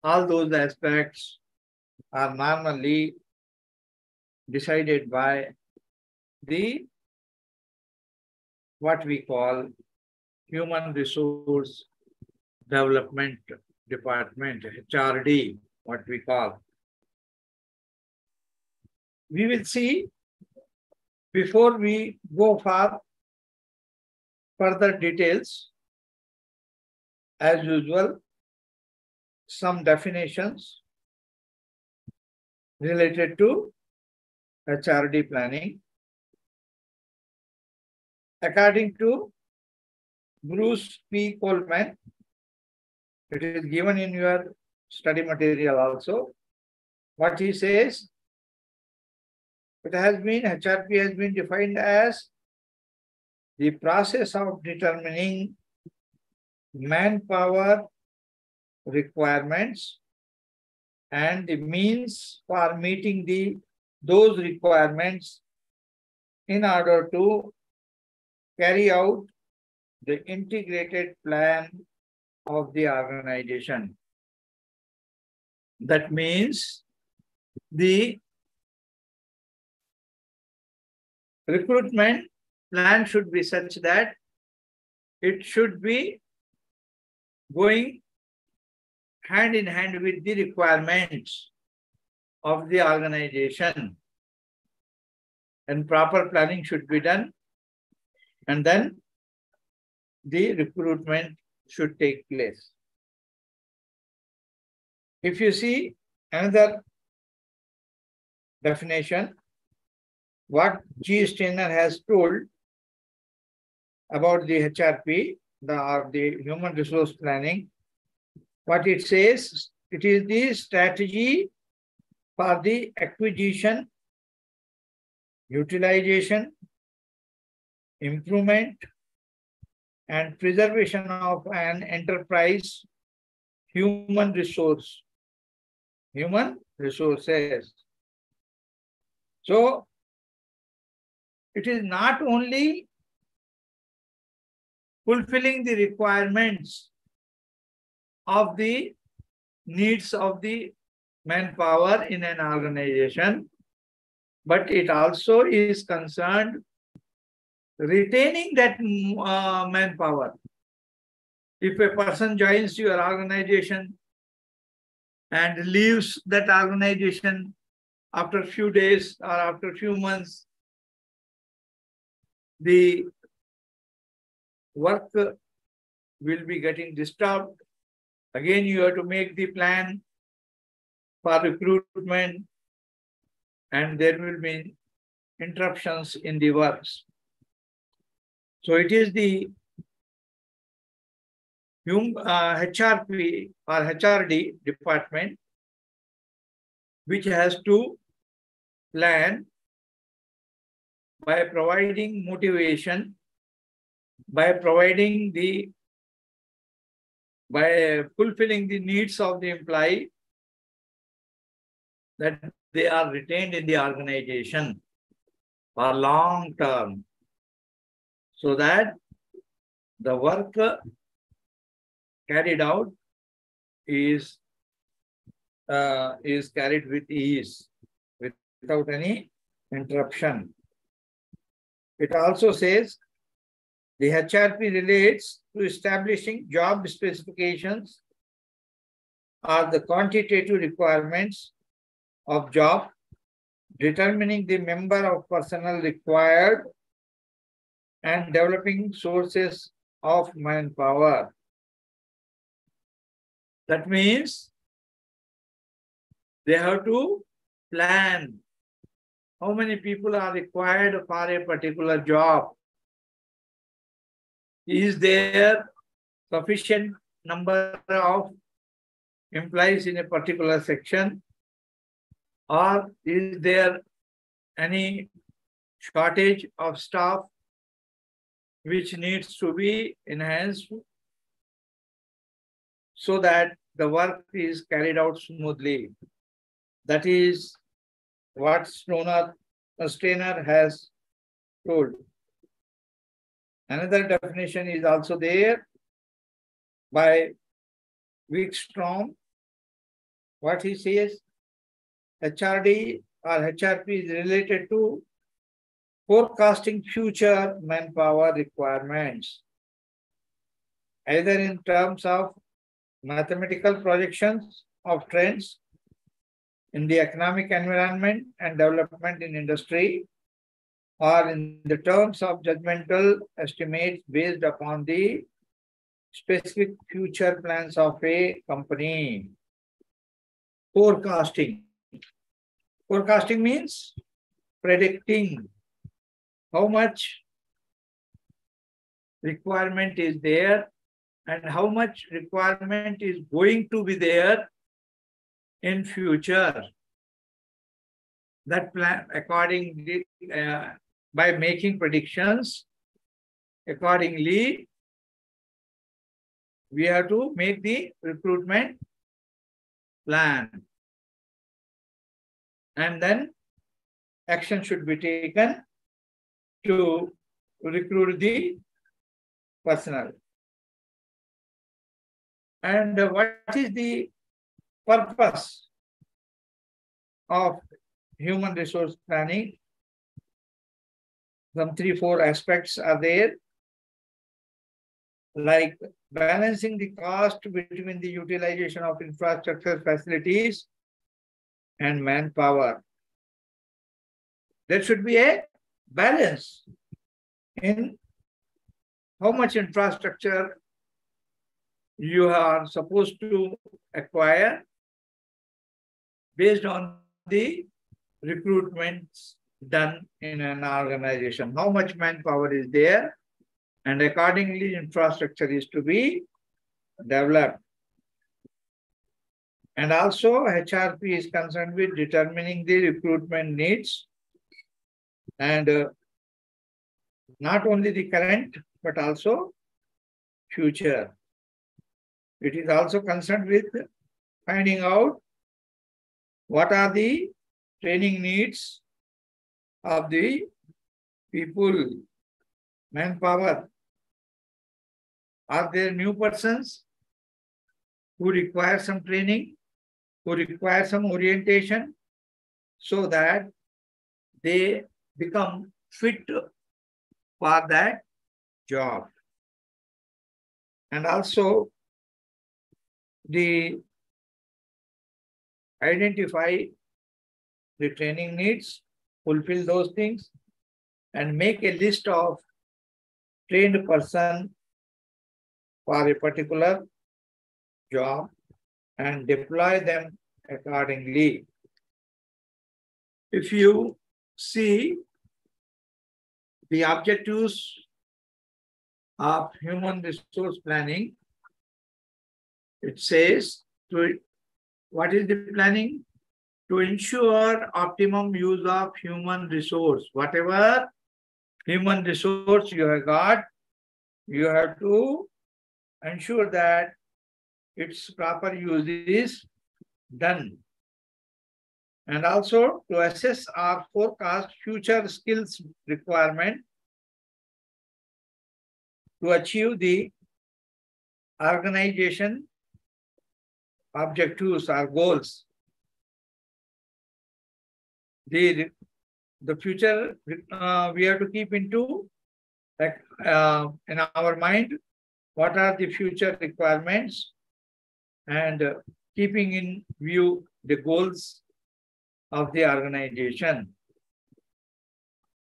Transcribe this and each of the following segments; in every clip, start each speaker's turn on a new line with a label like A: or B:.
A: All those aspects are normally decided by the what we call Human Resource Development Department, HRD, what we call. We will see, before we go for further details, as usual, some definitions related to HRD planning. According to Bruce P. Coleman, it is given in your study material also. What he says, HRP has been defined as the process of determining manpower requirements and the means for meeting those requirements in order to carry out the integrated plan of the organization. That means the recruitment plan should be such that it should be going hand in hand with the requirements of the organization, and proper planning should be done, and then the recruitment should take place. If you see another definition, what G. Steiner has told about the HRP, the human resource planning, what it says, it is the strategy for the acquisition, utilization, improvement, and preservation of an enterprise human resources. So, it is not only fulfilling the requirements of the needs of the manpower in an organization, but it also is concerned retaining that manpower. If a person joins your organization and leaves that organization after a few days or after a few months, the work will be getting disturbed. Again, you have to make the plan for recruitment, and there will be interruptions in the works. So it is the HRP or HRD department which has to plan by providing motivation, by fulfilling the needs of the employee, that they are retained in the organization for long term, so that the work carried out is carried with ease, without any interruption. It also says the HRP relates to establishing job specifications or the quantitative requirements of job, determining the number of personnel required, and developing sources of manpower. That means they have to plan how many people are required for a particular job. Is there sufficient number of employees in a particular section, or is there any shortage of staff which needs to be enhanced so that the work is carried out smoothly? That is what Steiner has told. Another definition is also there by Wikstrom, what he says, HRD or HRP is related to forecasting future manpower requirements, either in terms of mathematical projections of trends in the economic environment and development in industry, or in the terms of judgmental estimates based upon the specific future plans of a company. Forecasting. Forecasting means predicting how much requirement is there and how much requirement is going to be there in future. That plan accordingly, by making predictions, accordingly, we have to make the recruitment plan. And then action should be taken to recruit the personnel. And what is the purpose of human resource planning? Some 3-4 aspects are there, like balancing the cost between the utilization of infrastructure facilities and manpower. There should be a balance in how much infrastructure you are supposed to acquire based on the recruitments done in an organization. How much manpower is there, and accordingly infrastructure is to be developed. And also HRP is concerned with determining the recruitment needs, and not only the current but also future. It is also concerned with finding out what are the training needs of the people, manpower. Are there new persons who require some training, who require some orientation, so that they become fit for that job? And also the identify the training needs, fulfill those things, and make a list of trained person for a particular job and deploy them accordingly. If you see the objectives of human resource planning, it says, what is the planning? To ensure optimum use of human resource. Whatever human resource you have got, you have to ensure that its proper use is done. And also to assess or forecast future skills requirement to achieve the organization objectives or goals. The future we have to keep into in our mind what are the future requirements, and keeping in view the goals of the organization.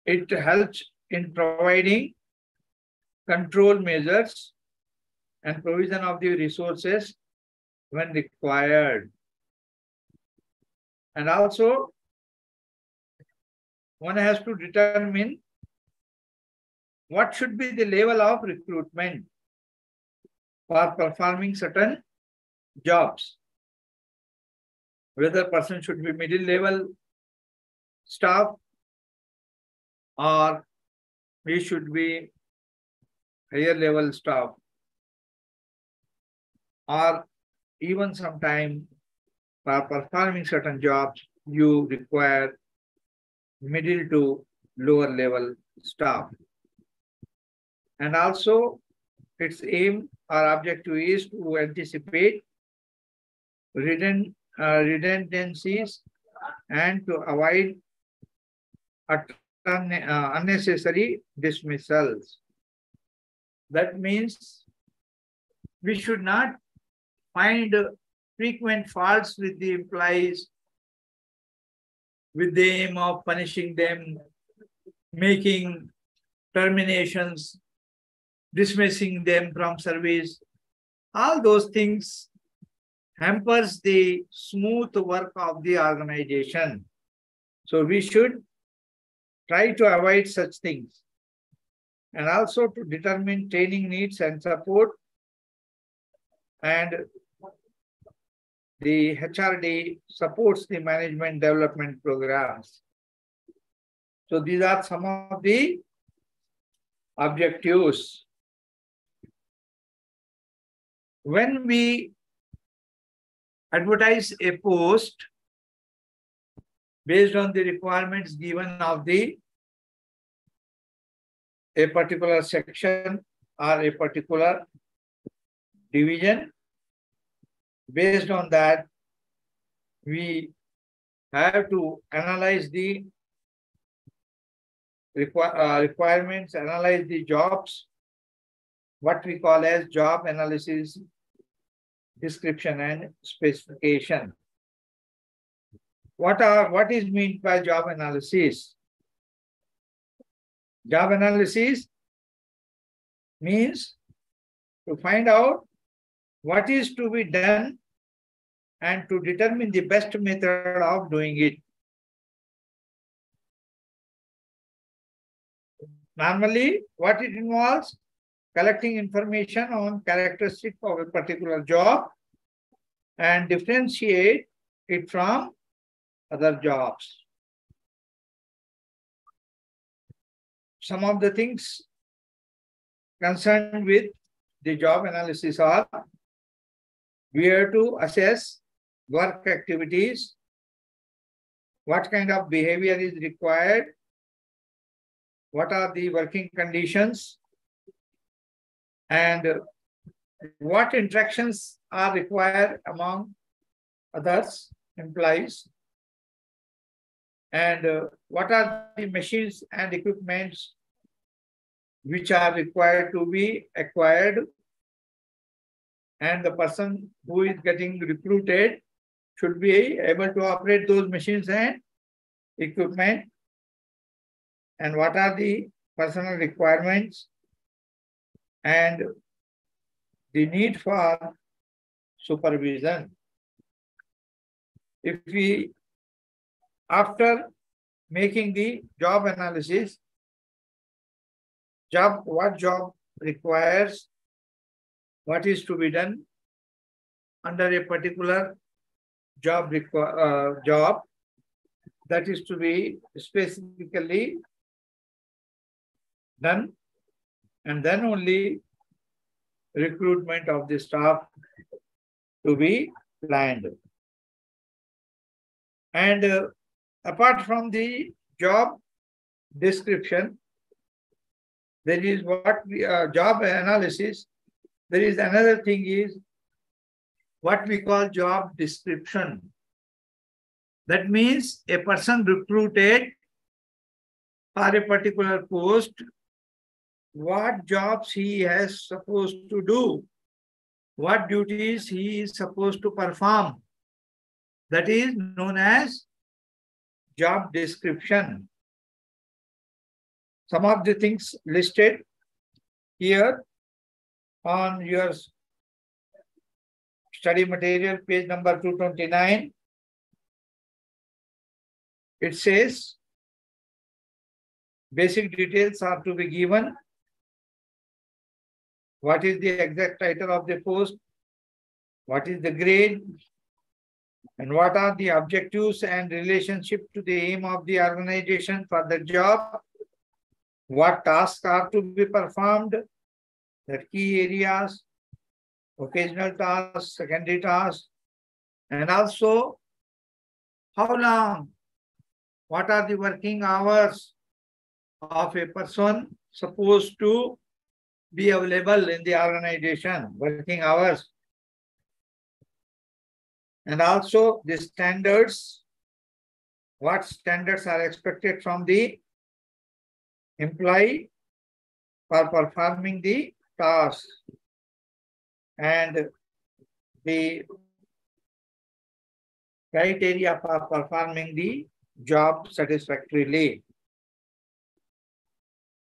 A: It helps in providing control measures and provision of the resources when required. And also, one has to determine what should be the level of recruitment for performing certain jobs. Whether person should be middle level staff or he should be higher level staff, or even sometime for performing certain jobs you require middle to lower level staff. And also its aim or objective is to anticipate redundancies and to avoid unnecessary dismissals. That means we should not find frequent faults with the employees with the aim of punishing them, making terminations, dismissing them from service. All those things hampers the smooth work of the organization. So we should try to avoid such things, and also to determine training needs and support, and the HRD supports the management development programs. So these are some of the objectives. When we advertise a post based on the requirements given of a particular section or a particular division, based on that, we have to analyze the requirements, analyze the jobs, what we call as job analysis, description and specification. What is meant by job analysis? Job analysis means to find out what is to be done and to determine the best method of doing it. Normally, what it involves? Collecting information on characteristics of a particular job and differentiate it from other jobs. Some of the things concerned with the job analysis are: we have to assess work activities, what kind of behavior is required, what are the working conditions, and what interactions are required among others, employees, and what are the machines and equipments which are required to be acquired, and the person who is getting recruited should be able to operate those machines and equipment, and what are the personal requirements and the need for supervision. If we, after making the job analysis, what job requires, what is to be done under a particular job that is to be specifically done, and then only recruitment of the staff to be planned. And apart from the job description, there is job analysis. There is another thing is what we call job description. That means a person recruited for a particular post, what jobs he has supposed to do, what duties he is supposed to perform. That is known as job description. Some of the things listed here on your study material, page number 229. It says basic details are to be given. What is the exact title of the post? What is the grade? And what are the objectives and relationship to the aim of the organization for the job? What tasks are to be performed? The key areas, occasional tasks, secondary tasks, and also how long, what are the working hours of a person supposed to be available in the organization, working hours. And also the standards, what standards are expected from the employee for performing the task, and the criteria for performing the job satisfactorily.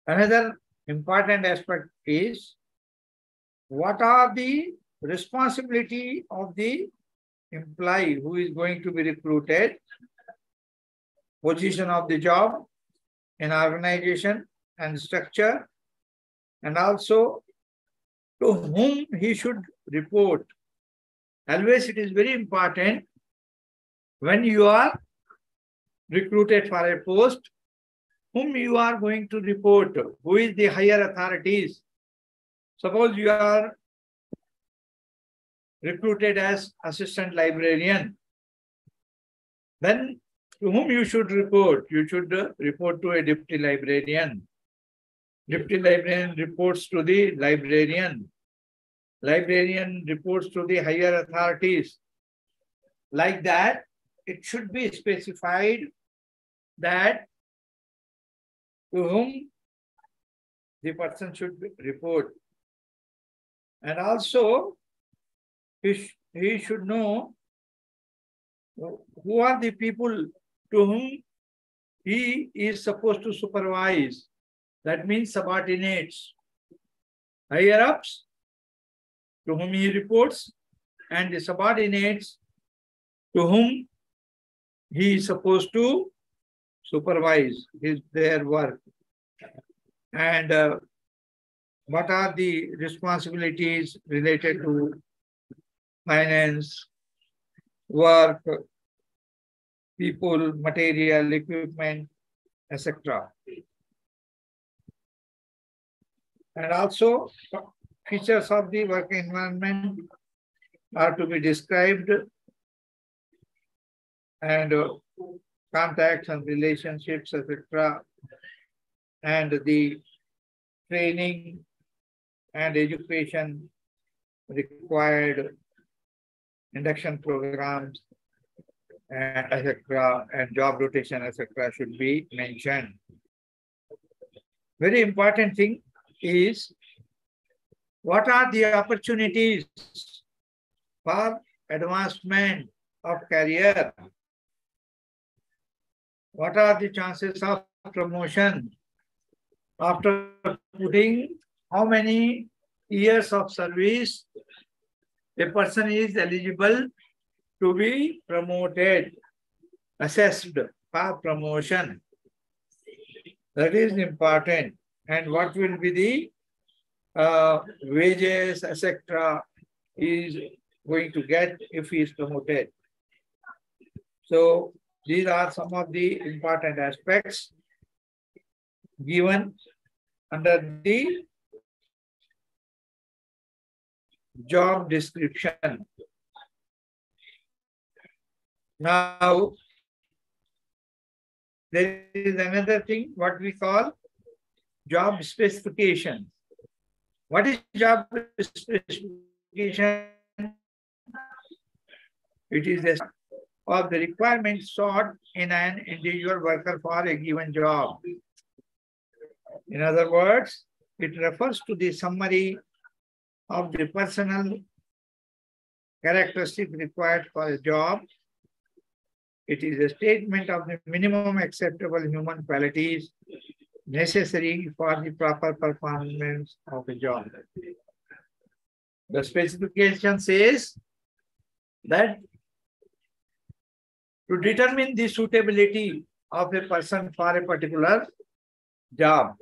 A: Another important aspect is what are the responsibility of the employee who is going to be recruited, position of the job in organization and structure, and also to whom he should report. Always it is very important when you are recruited for a post, whom you are going to report, who is the higher authorities. Suppose you are recruited as assistant librarian, then to whom you should report? You should report to a deputy librarian. Deputy librarian reports to the librarian. Librarian reports to the higher authorities. Like that, it should be specified that to whom the person should report. And also, he should know who are the people to whom he is supposed to supervise. That means subordinates, higher ups to whom he reports, and the subordinates to whom he is supposed to supervise their work. And what are the responsibilities related to finance, work, people, material, equipment, etc. And also, features of the work environment are to be described, and contacts and relationships, etc. And the training and education required, induction programs, and etc., and job rotation, etc., should be mentioned. Very important thing is what are the opportunities for advancement of career? What are the chances of promotion after putting how many years of service a person is eligible to be promoted, assessed for promotion? That is important. And what will be the wages, etc., is going to get if he is promoted. So these are some of the important aspects given under the job description. Now, there is another thing, what we call job specification. What is job specification? It is the of the requirements sought in an individual worker for a given job. In other words, it refers to the summary of the personal characteristics required for a job. It is a statement of the minimum acceptable human qualities necessary for the proper performance of a job. The specification says that to determine the suitability of a person for a particular job,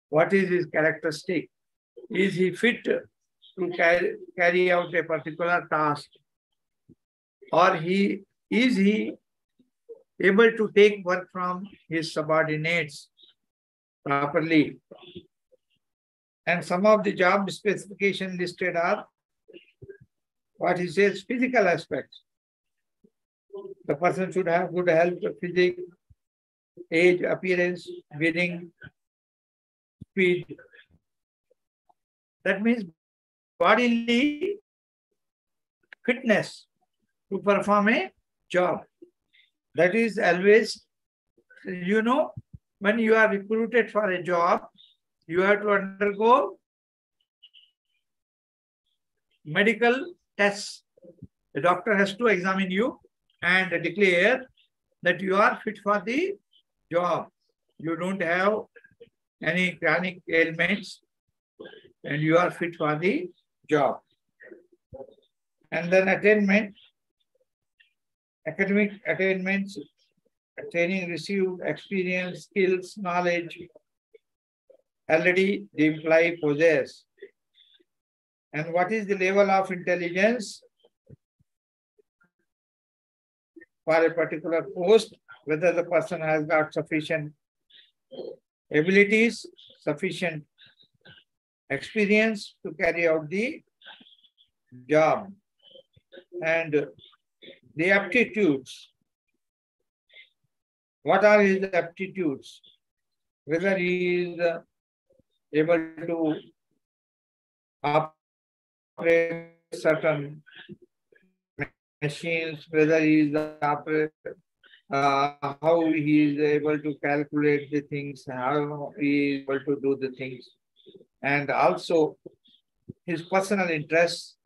A: what is his characteristic? Is he fit to carry out a particular task? Or is he able to take work from his subordinates properly? And some of the job specifications listed are what he says, physical aspects. The person should have good health, physique, age, appearance, breathing, speed. That means bodily fitness to perform a job. That is always, when you are recruited for a job, you have to undergo medical tests. The doctor has to examine you and declare that you are fit for the job. You don't have any chronic ailments and you are fit for the job. And then attainment, academic attainments, training received, experience, skills, knowledge, already the employee possess. And what is the level of intelligence for a particular post, whether the person has got sufficient abilities, sufficient experience to carry out the job, and the aptitudes. What are his aptitudes? Whether he is able to operate certain machines, whether he is how he is able to calculate the things, how he is able to do the things, and also his personal interests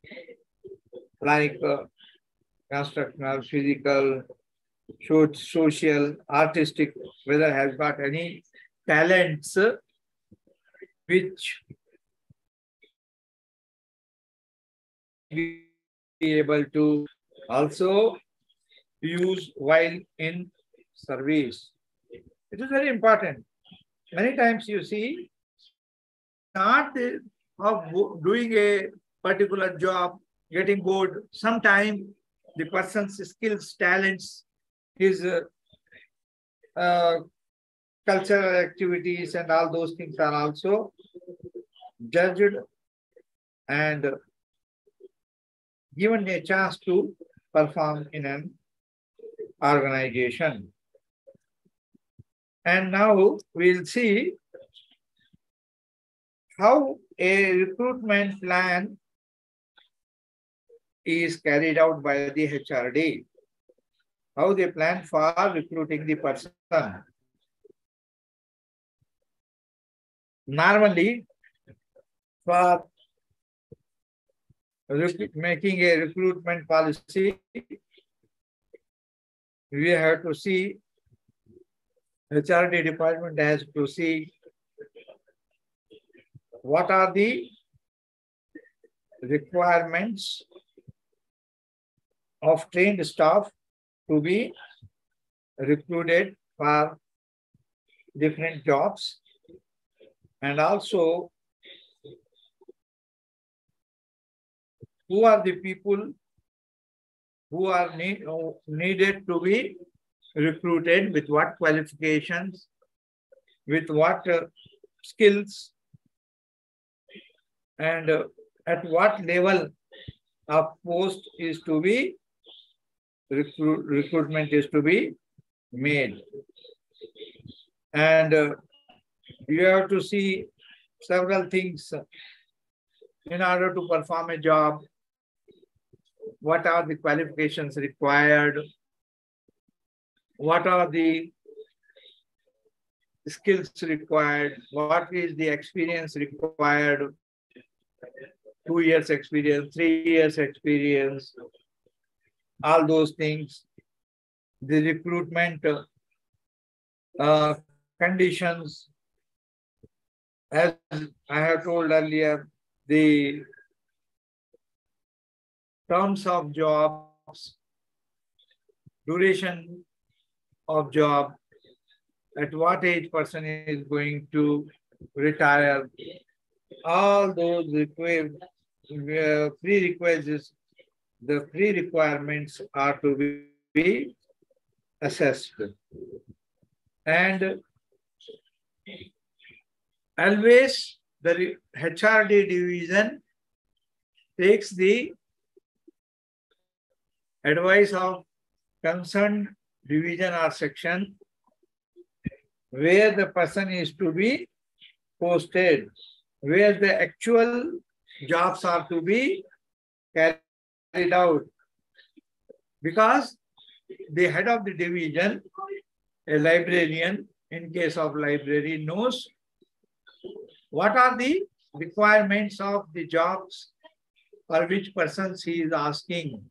A: like constructional, physical, social, artistic, whether has got any talents which be able to also use while in service. It is very important. Many times you see, not of doing a particular job, getting bored. Sometimes the person's skills, talents, his cultural activities and all those things are also judged and given a chance to perform in an organization. And now we'll see how a recruitment plan is carried out by the HRD, how they plan for recruiting the person. Normally, for making a recruitment policy, we have to see, HRD department has to see what are the requirements of trained staff to be recruited for different jobs, and also who are the people who are needed to be recruited, with what qualifications, with what skills, and at what level of post is to be recruitment is to be made. And you have to see several things in order to perform a job. What are the qualifications required? What are the skills required? What is the experience required? 2 years experience, 3 years experience, all those things. The recruitment conditions, as I have told earlier, the terms of jobs, duration of job, at what age person is going to retire, all those prerequisites, the pre-requirements are to be assessed. And always the HRD division takes the advice of concerned division or section where the person is to be posted, where the actual jobs are to be carried carried out because the head of the division, a librarian, in case of library, knows what are the requirements of the jobs for which persons he is asking,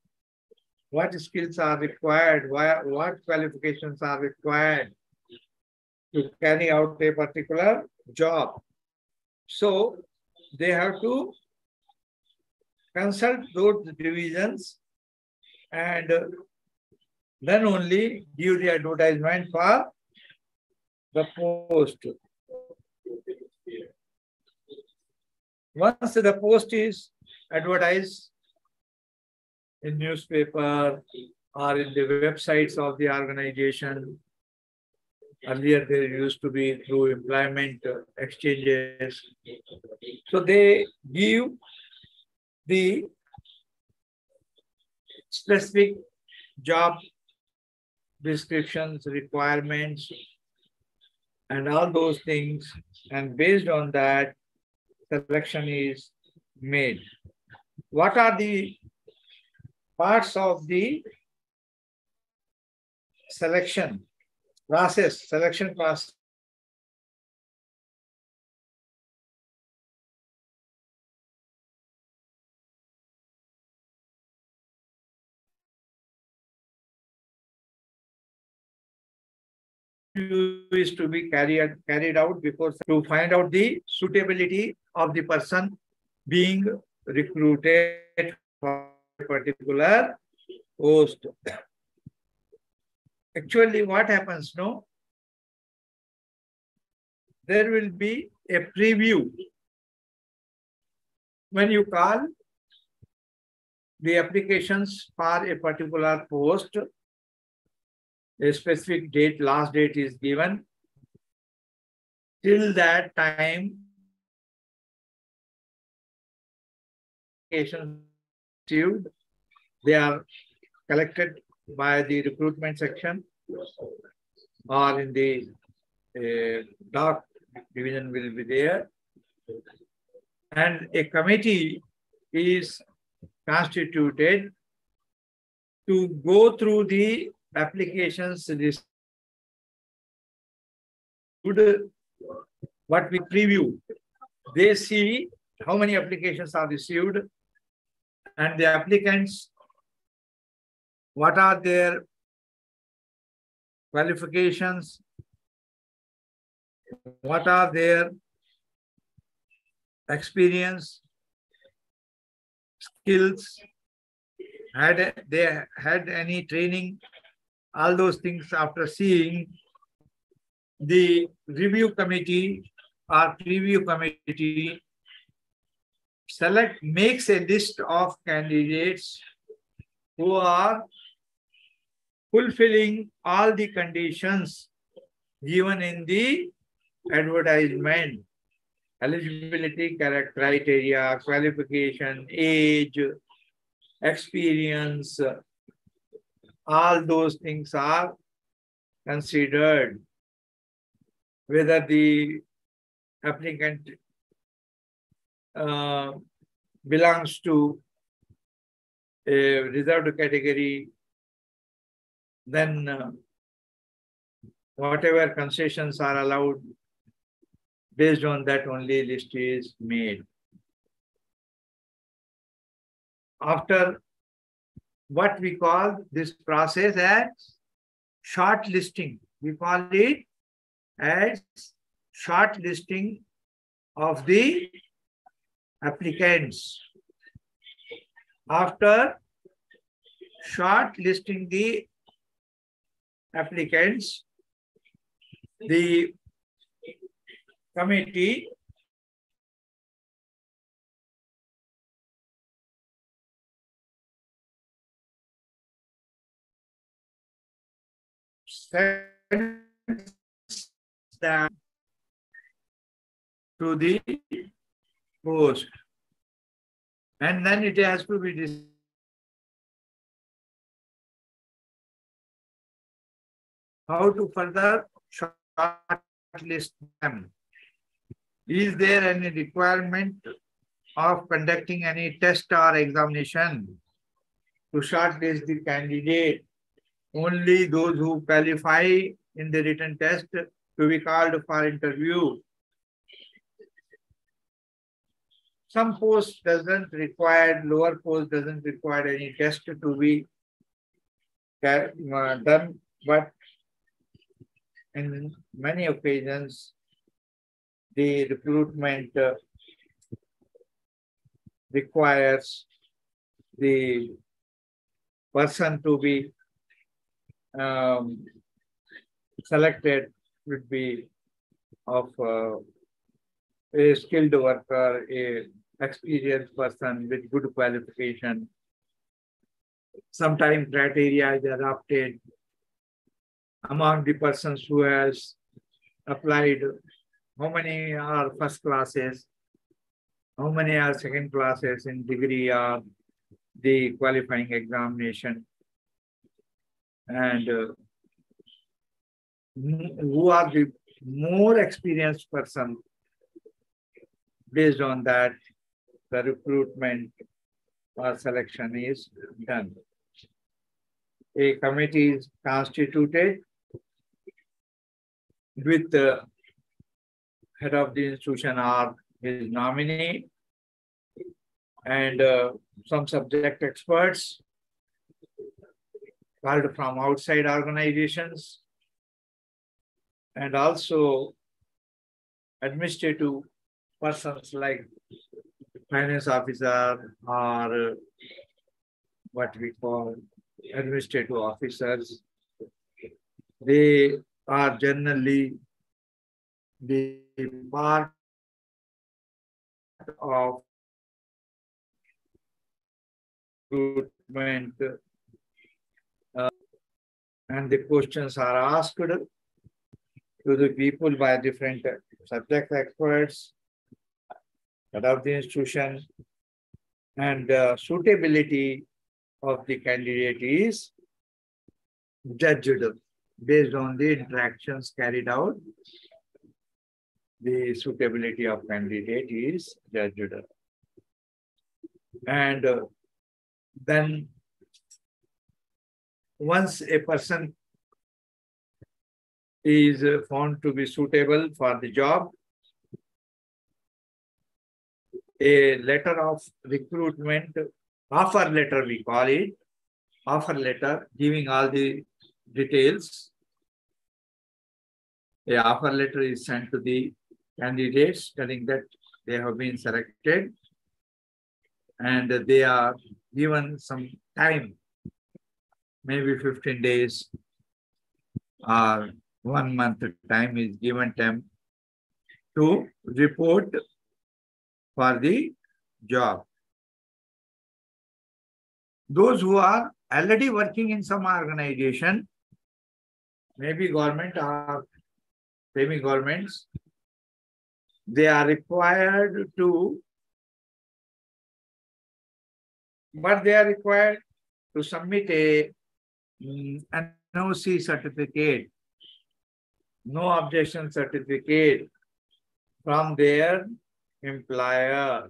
A: what skills are required, what qualifications are required to carry out a particular job. So they have to consult those divisions and then only give the advertisement for the post. Once the post is advertised in newspaper or in the websites of the organization, earlier there used to be through employment exchanges. So they give the specific job descriptions, requirements, and all those things. And based on that, selection is made. What are the parts of the selection process, selection process? Is to be carried out before to find out the suitability of the person being recruited for a particular post. Actually, what happens now? There will be a preview. When you call the applications for a particular post, a specific date, last date is given. Till that time, applications received, they are collected by the recruitment section or in the doc division will be there. And a committee is constituted to go through the applications received, what we preview. They see how many applications are received and the applicants, what are their qualifications, what are their experience, skills, had they had any training, all those things. After seeing, the review committee or preview committee makes a list of candidates who are fulfilling all the conditions given in the advertisement: eligibility criteria, qualification, age, experience, all those things are considered. Whether the applicant belongs to a reserved category, then whatever concessions are allowed, based on that only list is made. After what we call this process as shortlisting, we call it as shortlisting of the applicants. After shortlisting the applicants, the committee sends them to the post, and then it has to be decided how to further shortlist them. Is there any requirement of conducting any test or examination? to shortlist the candidate. Only those who qualify in the written test to be called for interview. Some post doesn't require, lower post doesn't require any test to be done, but in many occasions, the recruitment requires the person to be selected would be of a skilled worker, a experienced person with good qualification. Sometimes criteria is adopted among the persons who has applied. How many are first classes? How many are second classes in degree or the qualifying examination? And who are the more experienced person? Based on that, the recruitment or selection is done. A committee is constituted with the head of the institution or his nominee and some subject experts called from outside organizations, and also administrative persons like finance officer or what we call administrative officers. They are generally the part of recruitment, and the questions are asked to the people by different subject experts of the institution, and suitability of the candidate is judged based on the interactions carried out. The suitability of candidate is judged. And then once a person is found to be suitable for the job, a letter of recruitment, offer letter we call it, offer letter giving all the details. A offer letter is sent to the candidates telling that they have been selected and they are given some time, maybe 15 days or 1 month time is given them to report for the job. Those who are already working in some organization, maybe government or semi-governments, they are required to, but they are required to submit a NOC certificate, no objection certificate from their employer,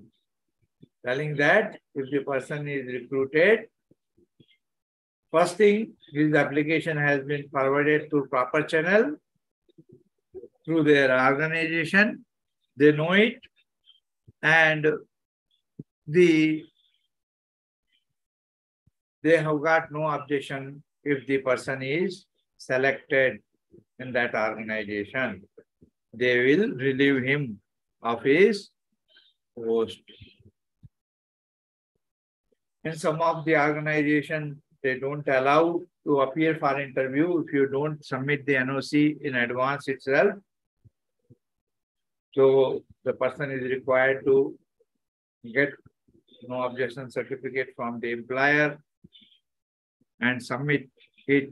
A: telling that if the person is recruited, first thing, his application has been forwarded to proper channel through their organization. They know it, and they have got no objection if the person is selected in that organization. They will relieve him of his post. In some of the organizations, they don't allow to appear for interview if you don't submit the NOC in advance itself. So the person is required to get no objection certificate from the employer and submit it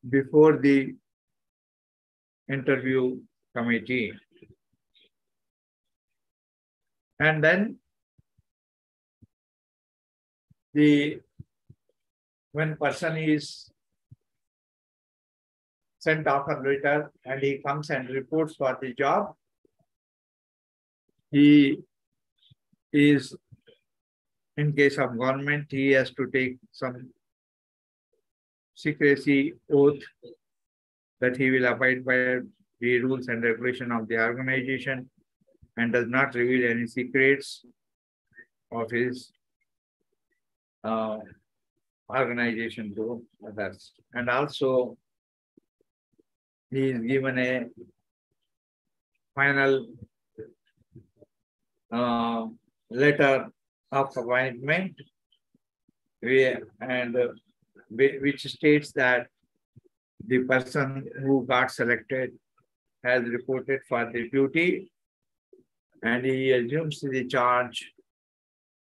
A: before the interview committee. And then when person is sent offer letter and he comes and reports for the job, he is In case of government, he has to take some secrecy oath that he will abide by the rules and regulation of the organization and does not reveal any secrets of his organization to others. And also, he is given a final letter of appointment which states that the person who got selected has reported for the duty and he assumes the charge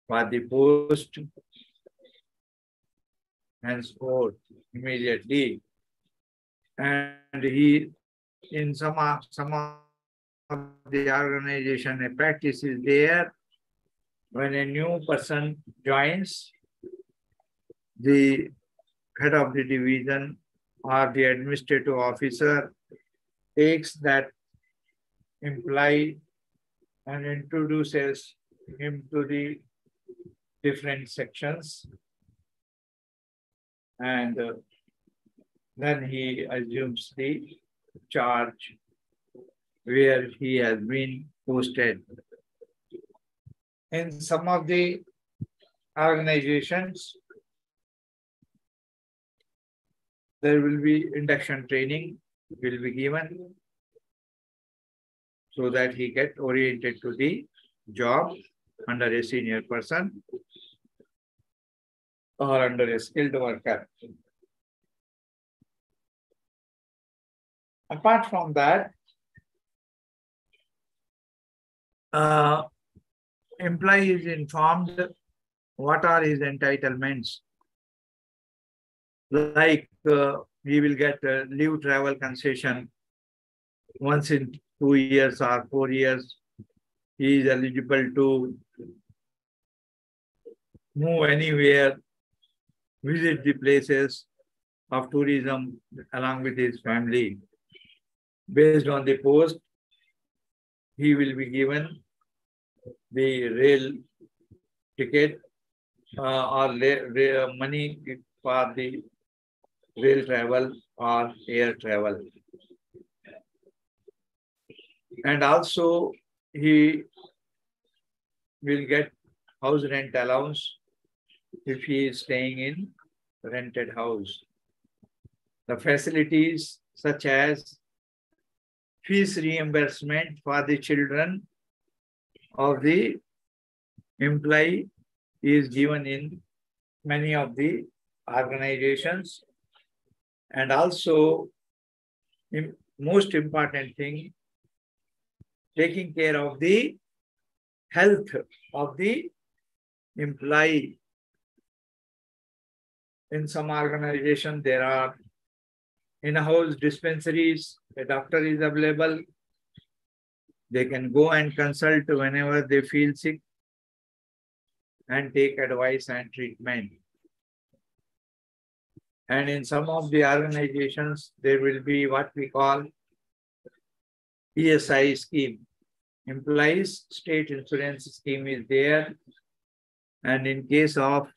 A: for the post henceforth immediately. And he, in some of the organization, a practice is there when a new person joins, the head of the division or the administrative officer takes that employee and introduces him to the different sections, and then he assumes the charge where he has been posted. In some of the organizations, there will be induction training will be given so that he get oriented to the job under a senior person or under a skilled worker. Apart from that, employee is informed what are his entitlements. Like he will get a leave travel concession once in 2 years or 4 years. He is eligible to move anywhere, visit the places of tourism along with his family. Based on the post, he will be given the rail ticket or money for the rail travel or air travel. And also he will get house rent allowance if he is staying in rented house. The facilities such as fees reimbursement for the children of the employee is given in many of the organizations. And also, most important thing, taking care of the health of the employee. In some organizations, there are in-house dispensaries, a doctor is available. They can go and consult whenever they feel sick and take advice and treatment. And in some of the organizations, there will be what we call ESI scheme. Employees State Insurance Scheme is there. And in case of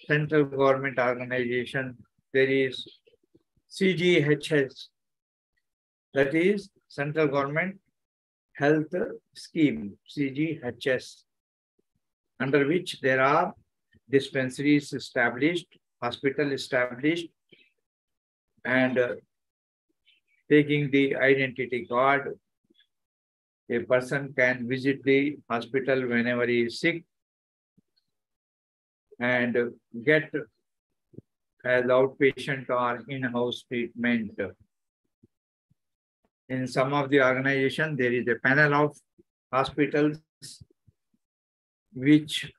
A: central government organization, there is CGHS, that is Central Government Health Scheme, CGHS, under which there are dispensaries established, hospital established, and taking the identity card, a person can visit the hospital whenever he is sick and get as outpatient or in-house treatment. In some of the organizations, there is a panel of hospitals which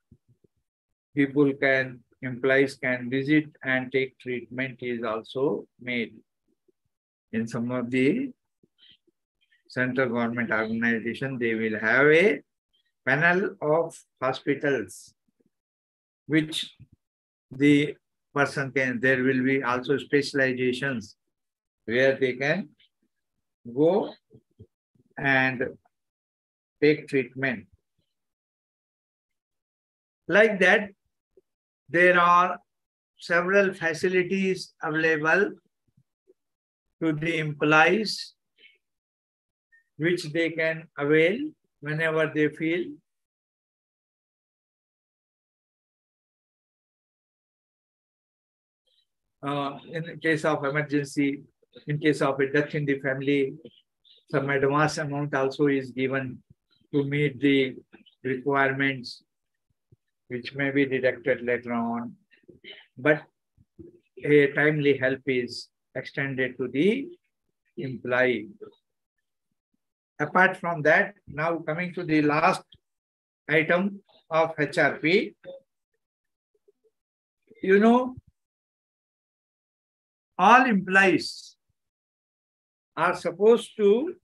A: employees can visit and take treatment is also made. In some of the central government organizations, they will have a panel of hospitals which the person can, there will be also specializations where they can go and take treatment. Like that, there are several facilities available to the employees which they can avail whenever they feel. In case of emergency, in case of a death in the family, some advance amount also is given to meet the requirements, which may be deducted later on. But a timely help is extended to the employee. Apart from that, now coming to the last item of HRP, you know, all employees are supposed to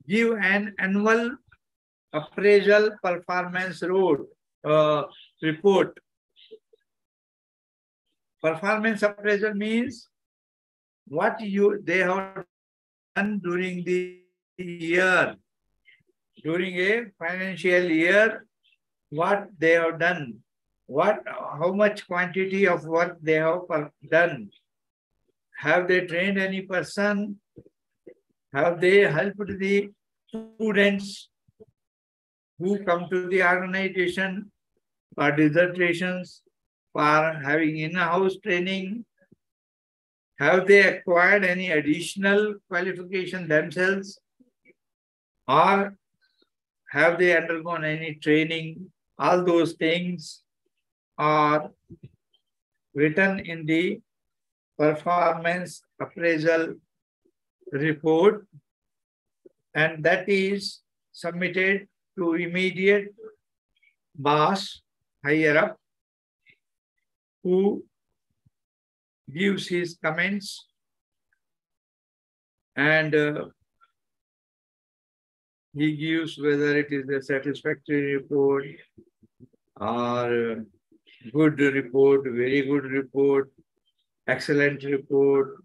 A: give an annual appraisal performance report. Performance appraisal means what they have done during the year, during a financial year, what they have done, how much quantity of work they have done. Have they trained any person? Have they helped the students who come to the organization for dissertations, for having in-house training? Have they acquired any additional qualification themselves? Or have they undergone any training? All those things are written in the performance appraisal report, and that is submitted to immediate boss higher up, who gives his comments, and he gives whether it is a satisfactory report or good report, very good report, excellent report,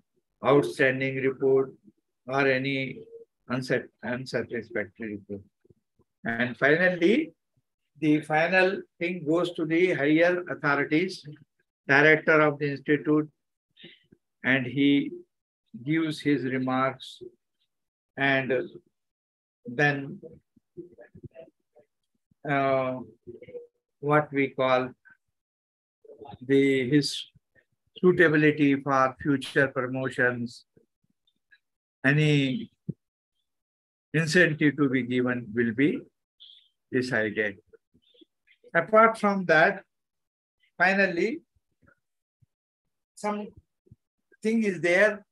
A: outstanding report, or any unsatisfactory report. And finally, the final thing goes to the higher authorities, director of the institute, and he gives his remarks, and then what we call his suitability for future promotions, any incentive to be given will be decided. Apart from that, finally, some thing is there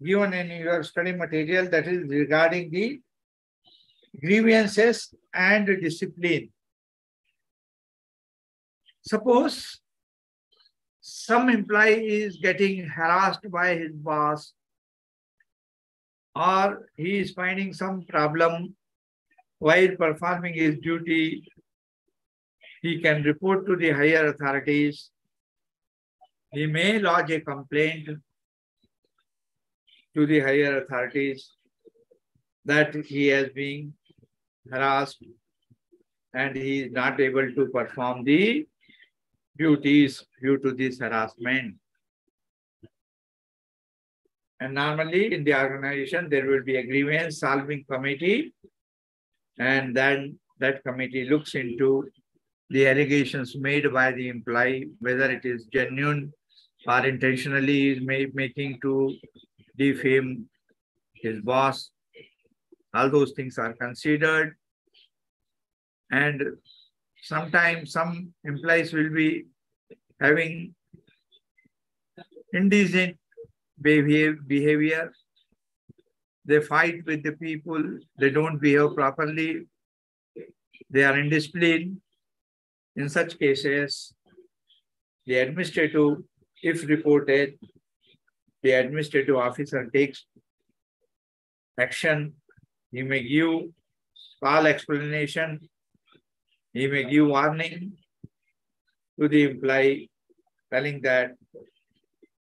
A: given in your study material, that is regarding the grievances and discipline. Suppose some employee is getting harassed by his boss, or he is finding some problem while performing his duty, he can report to the higher authorities. He may lodge a complaint to the higher authorities that he has been harassed and he is not able to perform the duties due to this harassment. And normally in the organization, there will be a grievance solving committee, and then that committee looks into the allegations made by the employee, whether it is genuine or intentionally is making to defame his boss. All those things are considered. And sometimes some employees will be having indecent behavior. They fight with the people. They don't behave properly. They are indisciplined. In such cases, the administrative, if reported, the administrative officer takes action. He may give small explanation. He may give warning to the employee, telling that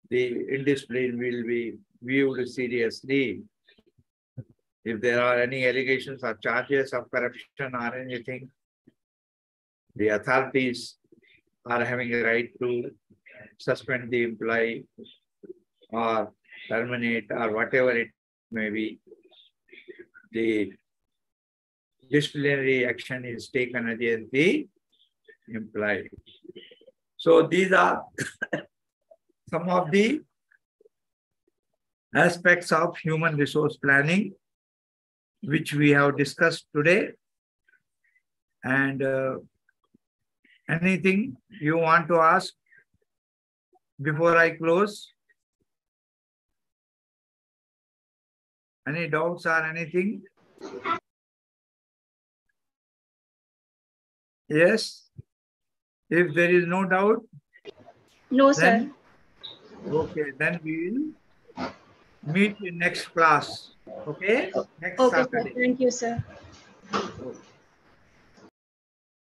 A: the indiscipline will be viewed seriously. If there are any allegations or charges of corruption or anything, the authorities are having a right to suspend the employee or terminate or whatever it may be. The disciplinary action is taken against the employee. So these are some of the aspects of human resource planning which we have discussed today. And anything you want to ask before I close? Any doubts or anything? Yes? If there is no doubt,
B: No,
A: then,
B: sir.
A: okay, then we will meet in next class. Okay? Next
B: Okay, sir.
A: Saturday.
B: Thank you, sir.
A: Okay.